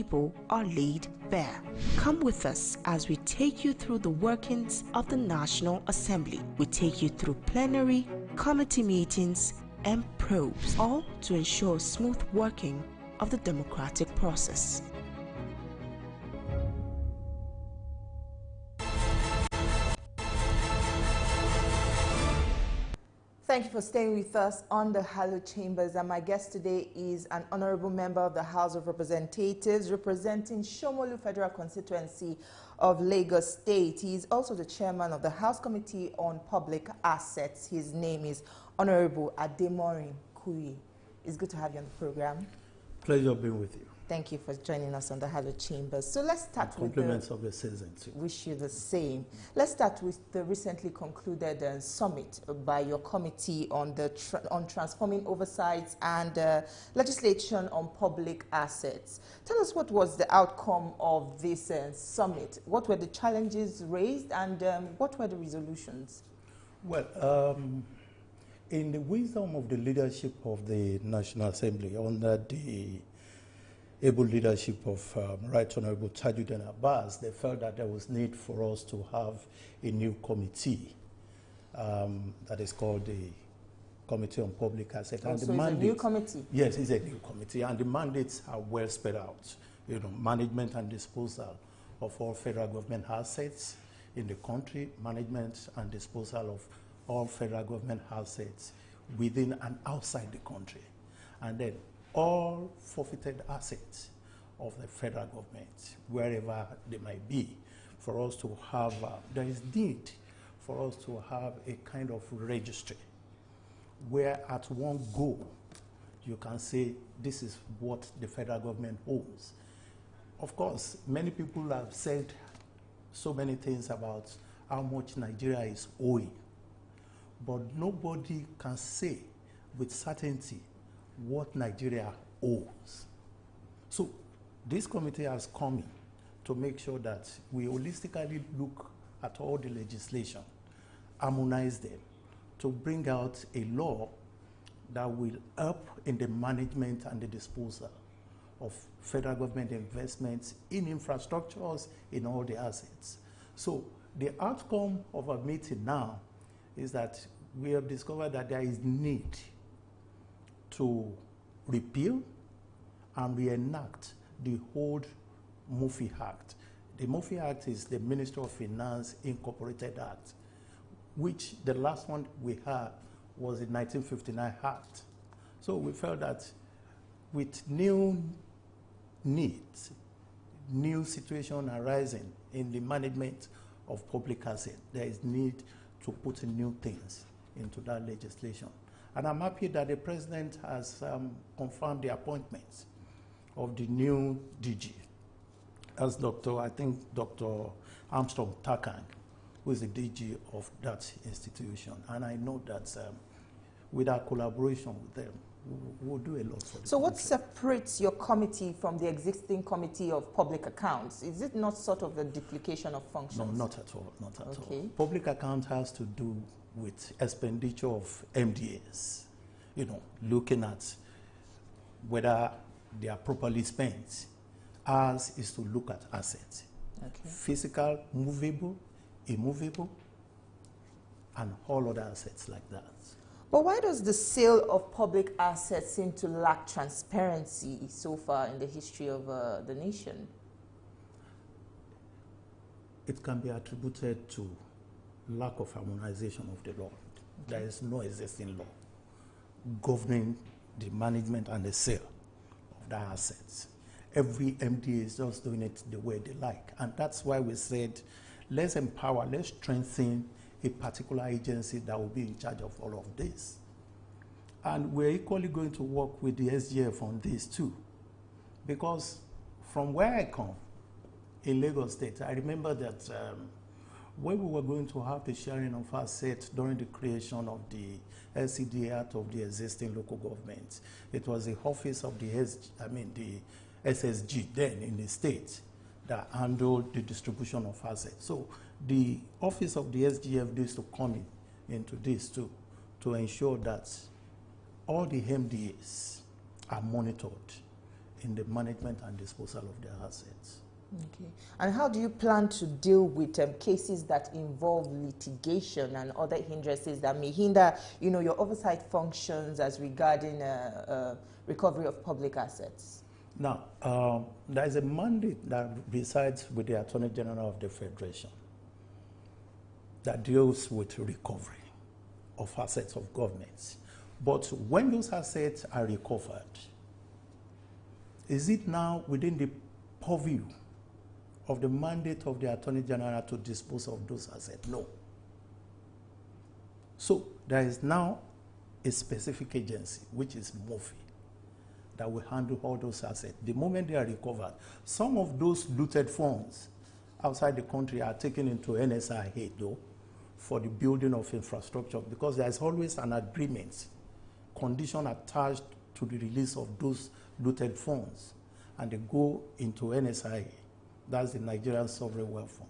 people are laid bare. Come with us as we take you through the workings of the National Assembly. We take you through plenary, committee meetings, and probes, all to ensure smooth working of the democratic process. Thank you for staying with us on the Hallowed Chambers, and my guest today is an honorable member of the House of Representatives representing Shomolu Federal Constituency of Lagos State. He is also the chairman of the House Committee on Public Assets. His name is Honorable Ademorin Kuye. It's good to have you on the program. Pleasure being with you. Thank you for joining us on the Hallowed Chambers. So let's start with compliments of the season too. Wish you the same. Let's start with the recently concluded summit by your committee on the transforming oversight and legislation on public assets. Tell us, what was the outcome of this summit? What were the challenges raised, and what were the resolutions? Well, in the wisdom of the leadership of the National Assembly under the able leadership of Right Honorable Tijesu Adeoye, they felt that there was need for us to have a new committee that is called the Committee on Public Assets. Oh, and so the mandate, it's a new committee? Yes, it's a new committee, and the mandates are well spread out. You know, management and disposal of all federal government assets in the country, management and disposal of all federal government assets within and outside the country, and then all forfeited assets of the federal government, wherever they might be, for us to have, there is need for us to have a kind of registry where at one go you can say this is what the federal government owns. Of course, many people have said so many things about how much Nigeria is owing, but nobody can say with certainty what Nigeria owes. So this committee has come in to make sure that we holistically look at all the legislation, harmonize them, to bring out a law that will help in the management and the disposal of federal government investments in infrastructures, in all the assets. So the outcome of our meeting now is that we have discovered that there is need to repeal and reenact the old MOFI Act. The MOFI Act is the Ministry of Finance Incorporated Act, which the last one we had was the 1959 Act. So we felt that with new needs, new situation arising in the management of public assets, there is need to put in new things into that legislation. And I'm happy that the President has confirmed the appointments of the new DG, as Dr. Armstrong Takang, who is the DG of that institution. And I know that with our collaboration with them, we'll do a lot for them. So what separates your committee from the existing Committee of Public Accounts? Is it not sort of a duplication of functions? No, not at all, not at all. Public account has to do with expenditure of MDAs, you know, looking at whether they are properly spent. Ours is to look at assets, physical, movable, immovable, and all other assets like that. But why does the sale of public assets seem to lack transparency so far in the history of the nation? It can be attributed to lack of harmonization of the law. There is no existing law governing the management and the sale of the assets. Every MD is just doing it the way they like. And that's why we said, let's empower, let's strengthen a particular agency that will be in charge of all of this. And we're equally going to work with the SGF on this too. Because from where I come, in Lagos State, I remember that when we were going to have the sharing of assets during the creation of the LCD Act of the existing local government, it was the office of the SSG then in the state that handled the distribution of assets. So the office of the SGF needs to come into this too, to ensure that all the MDAs are monitored in the management and disposal of their assets. Okay. And how do you plan to deal with cases that involve litigation and other hindrances that may hinder, your oversight functions as regarding recovery of public assets? Now, there is a mandate that resides with the Attorney General of the Federation that deals with recovery of assets of governments. But when those assets are recovered, is it now within the purview of the mandate of the Attorney General to dispose of those assets? No. So there is now a specific agency, which is MOFI, that will handle all those assets. The moment they are recovered, some of those looted funds outside the country are taken into NSIA, though, for the building of infrastructure, because there is always an agreement, condition attached to the release of those looted funds, and they go into NSIA. That's the Nigerian Sovereign Wealth Fund.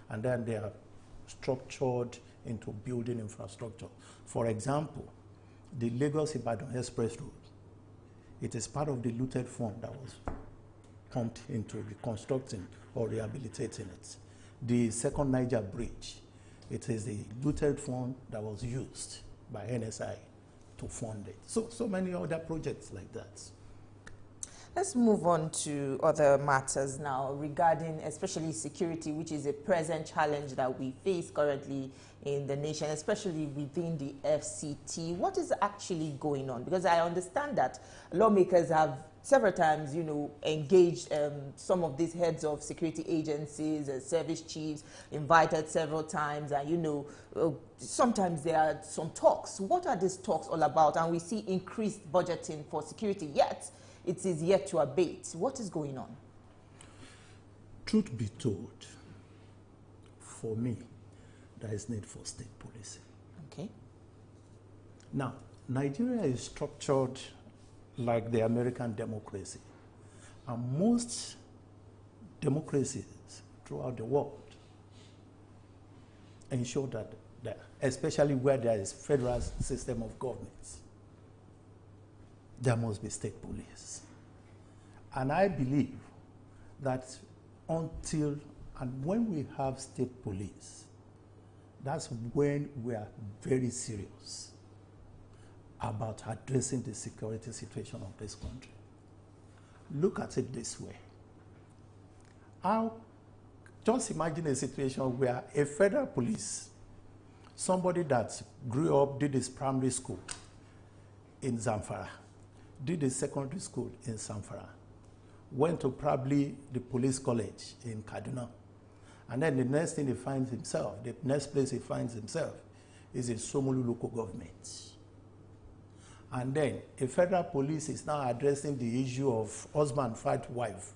And then they are structured into building infrastructure. For example, the Lagos-Ibadan Express Road, it is part of the looted fund that was pumped into reconstructing or rehabilitating it. The second Niger Bridge, it is the looted fund that was used by NSI to fund it. So many other projects like that. Let's move on to other matters now regarding especially security, which is a present challenge that we face currently in the nation, especially within the FCT. What is actually going on? Because I understand that lawmakers have several times, engaged some of these heads of security agencies, service chiefs, invited several times, and, sometimes there are some talks. What are these talks all about? And we see increased budgeting for security, yet it is yet to abate. What is going on? Truth be told, for me, there is need for state policing. Okay. Now, Nigeria is structured like the American democracy. And most democracies throughout the world ensure that especially where there is federal system of governments, there must be state police. And I believe that until and when we have state police, that's when we are very serious about addressing the security situation of this country. Look at it this way. Just imagine a situation where a federal police, somebody that grew up, did his primary school in Zamfara, did his secondary school in Zamfara, went to probably the police college in Kaduna, and then the next thing he finds himself, the next place he finds himself is in Somolu local government. And then a federal police is now addressing the issue of husband fight wife.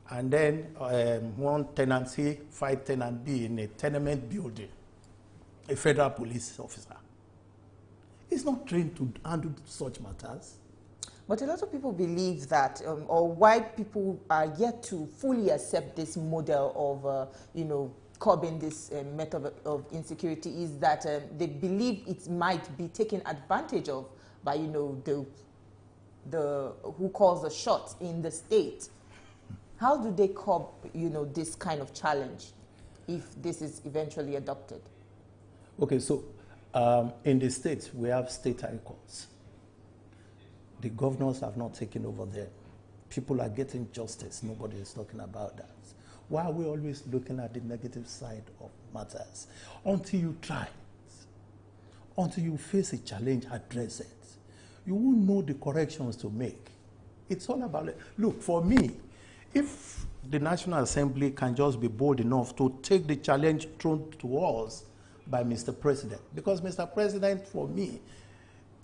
And then one tenant A fight tenant B in a tenement building, a federal police officer. He's not trained to handle such matters. But a lot of people believe that, or why people are yet to fully accept this model of, curbing this method of insecurity is that they believe it might be taken advantage of by, the who calls the shots in the state. How do they curb, this kind of challenge if this is eventually adopted? Okay, so in the states, we have state high courts. The governors have not taken over there. People are getting justice. Nobody is talking about that. Why are we always looking at the negative side of matters? Until you try, until you face a challenge, address it, you won't know the corrections to make. It's all about, look, for me, if the National Assembly can just be bold enough to take the challenge thrown to us by Mr. President, because Mr. President, for me,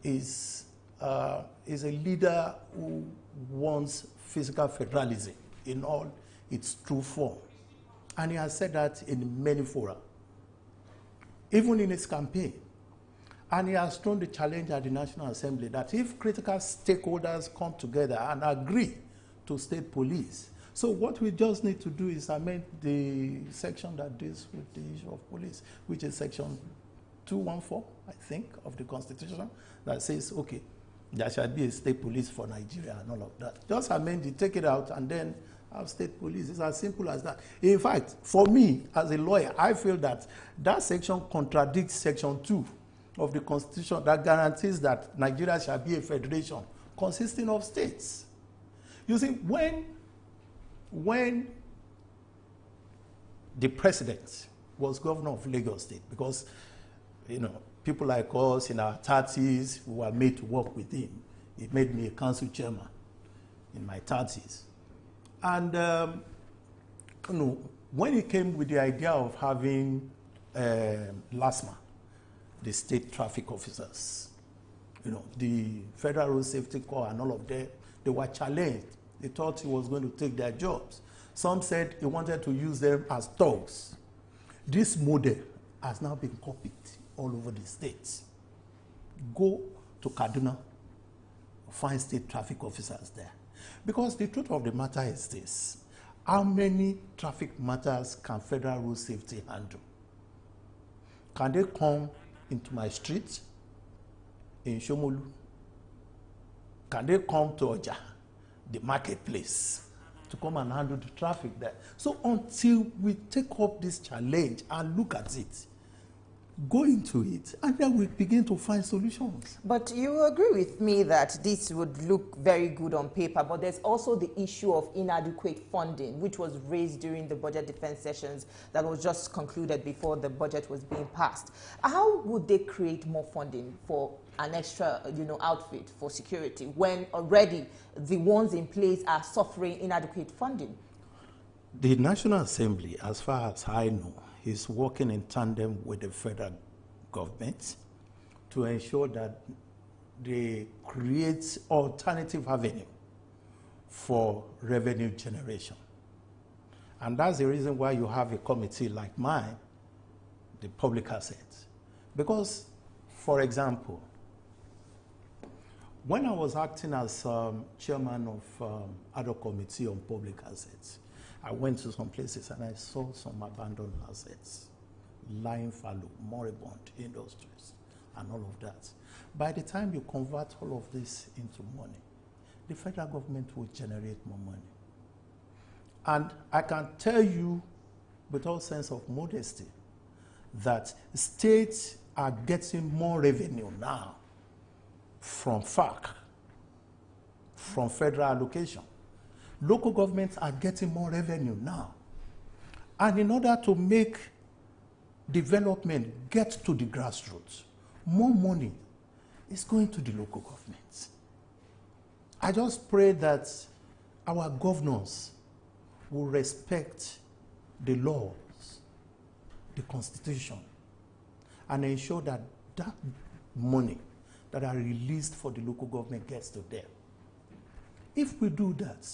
is a leader who wants physical federalism in all its true form. And he has said that in many fora, even in his campaign. And he has thrown the challenge at the National Assembly that if critical stakeholders come together and agree to state police, so what we just need to do is amend the section that deals with the issue of police, which is section 214, I think, of the Constitution, that says, okay, there shall be a state police for Nigeria and all of that. Just amend it, take it out, and then have state police. It's as simple as that. In fact, for me, as a lawyer, I feel that that section contradicts Section 2 of the Constitution that guarantees that Nigeria shall be a federation consisting of states. You see, when the president was governor of Lagos State, because, you know, people like us in our 30s who were made to work with him, he made me a council chairman in my 30s. And, you know, when he came with the idea of having LASMA, the state traffic officers, you know, the Federal Road Safety Corps and all of them, they were challenged. They thought he was going to take their jobs. Some said he wanted to use them as thugs. This model has now been copied all over the states. Go to Kaduna, find state traffic officers there. Because the truth of the matter is this: how many traffic matters can Federal Road Safety handle? Can they come into my street in Shomolu? Can they come to Oja, the marketplace, to come and handle the traffic there? So until we take up this challenge and look at it, go into it, and then we begin to find solutions. But you agree with me that this would look very good on paper, but there's also the issue of inadequate funding, which was raised during the budget defense sessions that was just concluded before the budget was being passed. How would they create more funding for an extra, outfit for security when already the ones in place are suffering inadequate funding? The National Assembly, as far as I know, is working in tandem with the federal government to ensure that they create alternative avenue for revenue generation. And that's the reason why you have a committee like mine, the public assets. Because, for example, when I was acting as chairman of ad hoc committee on public assets, I went to some places and I saw some abandoned assets, lying fallow, moribund industries, and all of that. By the time you convert all of this into money, the federal government will generate more money. And I can tell you with all sense of modesty that states are getting more revenue now from FARC, from federal allocation. Local governments are getting more revenue now. And in order to make development get to the grassroots, more money is going to the local governments. I just pray that our governors will respect the laws, the Constitution, and ensure that that money that are released for the local government gets to them. If we do that,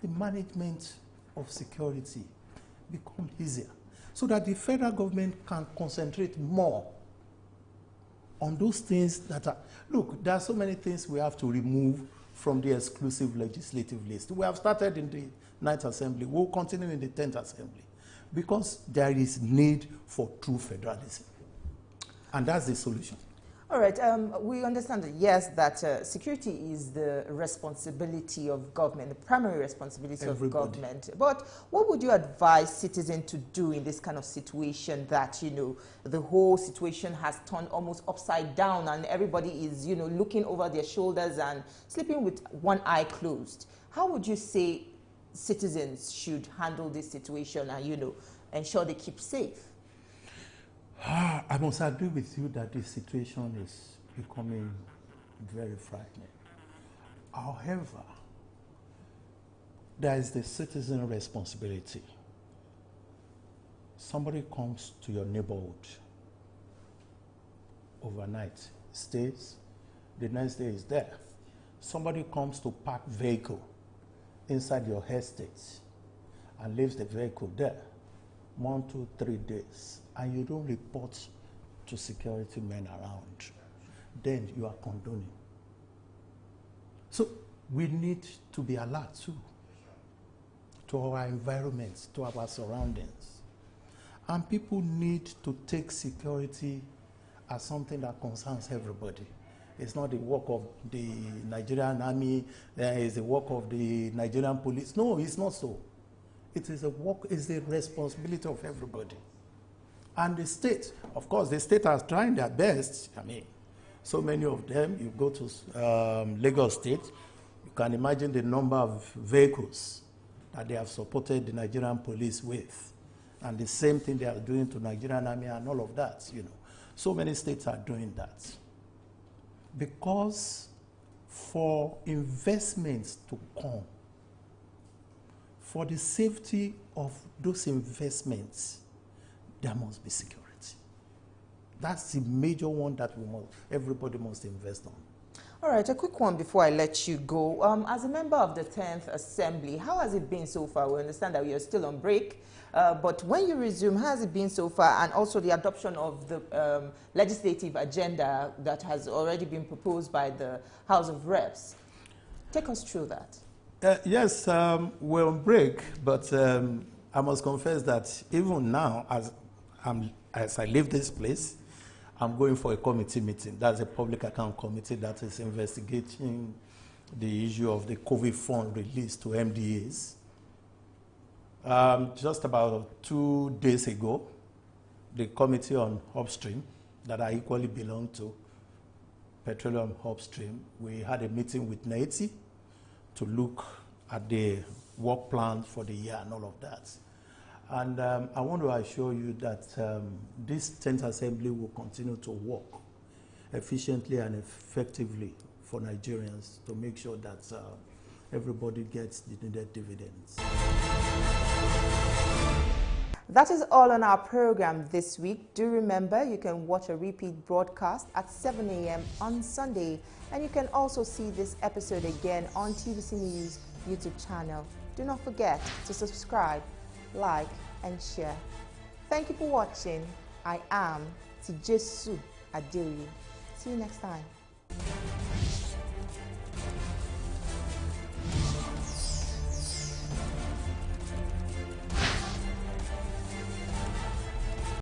the management of security becomes easier so that the federal government can concentrate more on those things that are... Look, there are so many things we have to remove from the exclusive legislative list. We have started in the 9th Assembly. We'll continue in the 10th Assembly because there is need for true federalism. And that's the solution. All right, we understand that, yes, that security is the responsibility of government, the primary responsibility of government. But what would you advise citizens to do in this kind of situation that, the whole situation has turned almost upside down and everybody is, looking over their shoulders and sleeping with one eye closed? How would you say citizens should handle this situation and, ensure they keep safe? I must agree with you that this situation is becoming very frightening. However, there is the citizen responsibility. Somebody comes to your neighborhood overnight, stays, the next day is there. Somebody comes to park vehicle inside your estate and leaves the vehicle there 1, 2, 3 days, and you don't report to security men around, then you are condoning. So we need to be alert too to our environment, to our surroundings. And people need to take security as something that concerns everybody. It's not the work of the Nigerian army. It's the work of the Nigerian police. No, it's not so. It is a work. It's a responsibility of everybody. And the state, of course, the state are trying their best. I mean, so many of them. You go to Lagos State, you can imagine the number of vehicles that they have supported the Nigerian police with. And the same thing they are doing to Nigerian army and all of that, you know. So many states are doing that. Because for investments to come, for the safety of those investments, there must be security. That's the major one that everybody must invest on. All right, a quick one before I let you go. As a member of the 10th Assembly, how has it been so far? We understand that we are still on break, but when you resume, how has it been so far? And also the adoption of the legislative agenda that has already been proposed by the House of Reps. Take us through that. Yes, we're on break, but I must confess that even now, as I leave this place, I'm going for a committee meeting. That's a public account committee that is investigating the issue of the COVID fund released to MDAs. Just about 2 days ago, the committee on upstream that I equally belong to, petroleum upstream, we had a meeting with NAITI to look at the work plan for the year and all of that. And I want to assure you that this 10th Assembly will continue to work efficiently and effectively for Nigerians to make sure that everybody gets the needed dividends. That is all on our program this week. Do remember you can watch a repeat broadcast at 7 a.m. on Sunday, and you can also see this episode again on TVC News YouTube channel. Do not forget to subscribe, like, and share. Thank you for watching. I am Tijesu Adeoye. See you next time.